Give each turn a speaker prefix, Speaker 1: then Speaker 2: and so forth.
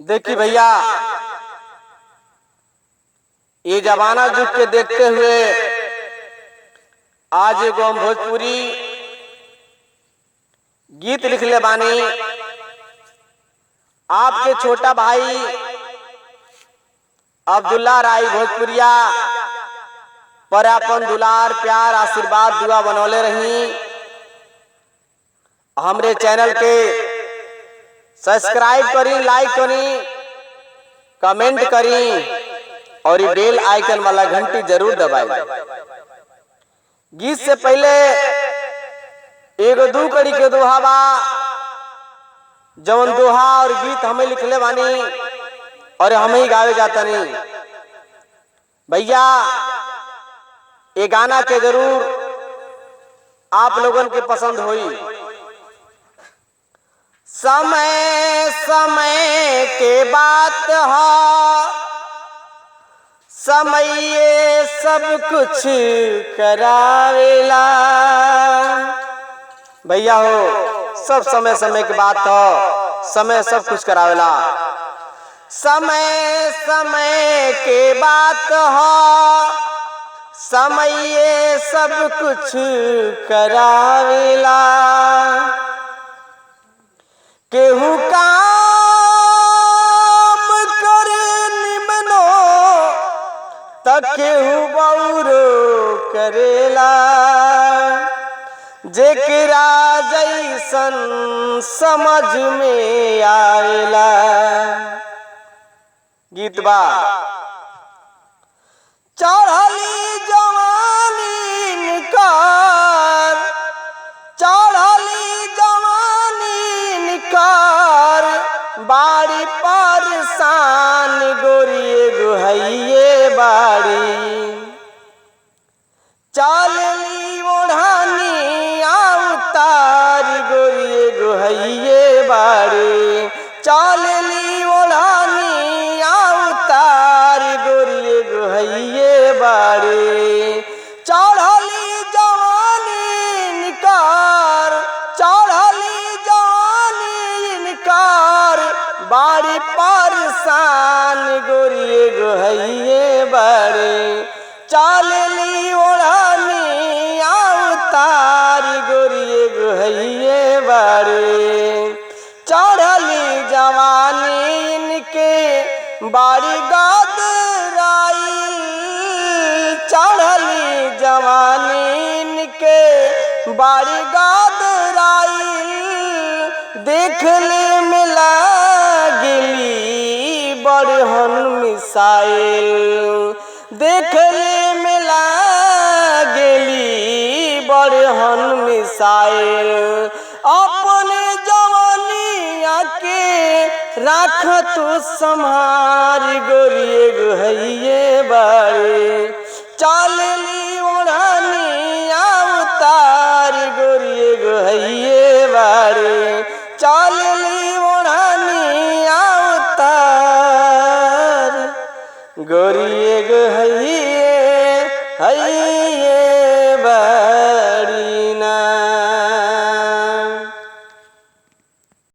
Speaker 1: देखी भैया, ये जमाना युग के देखते हुए आज एगो हम भोजपुरी गीत लिखले बानी। आपके छोटा भाई अब्दुल्ला राय भोजपुरिया पर अपन दुलार प्यार आशीर्वाद दुआ बनौले रही। हमरे चैनल के सब्सक्राइब करी, लाइक करी, कमेंट करी और ये बेल आइकन वाला घंटी जरूर दबाई। गीत से पहले एगो दू कड़ी के दोहा बा, जवन दोहा और गीत हमें लिखले बानी और हमें ही गावे जाता नहीं। भैया ये गाना के जरूर आप लोगन के पसंद होई। समय समय के बात है, समय ये सब कुछ करावेला। भैया हो, सब समय समय की बात हो, समय सब कुछ करावेला। समय समय के बात हो, समय ये सब कुछ करावेला। केहू काम करे निमनो त केहू बौरो करेला। जेकरा जैसन समझ में आएला। गीत बा, चढ़ली जवानी निकार, चढ़ली जवानी निकार, बाड़ी परसान गोरी एगो हइये बाड़ी। चलली ओढ़ानी अवतार गोरी एगो हइये बाड़ी। चलली ओढ़ानी अवतार गोरी एगो हइये बाड़ी। चढ़ली जवानी निकार, चढ़ली जवानी निकार, बाड़ी परसान गोरी एगो हइये बाड़ी। चलली ओढ़ानी अवतार गोरी एगो हइये बाड़ी। चढ़ली जवानी इनके बाड़ी गदराई, चढ़ली जवानी इनके बाड़ी गदराई। देखले में लागली बड़हन मिसाइल, देखले में लागली बड़हन मिसाइल। अपने जवानिया के राख तू संभार गोरी एगो हइये बाड़ी। चलली ओढ़ानी अवतार गोरी एगो हइये बाड़ी। चलली ओढ़ानी अवतार गोरी एगो हइये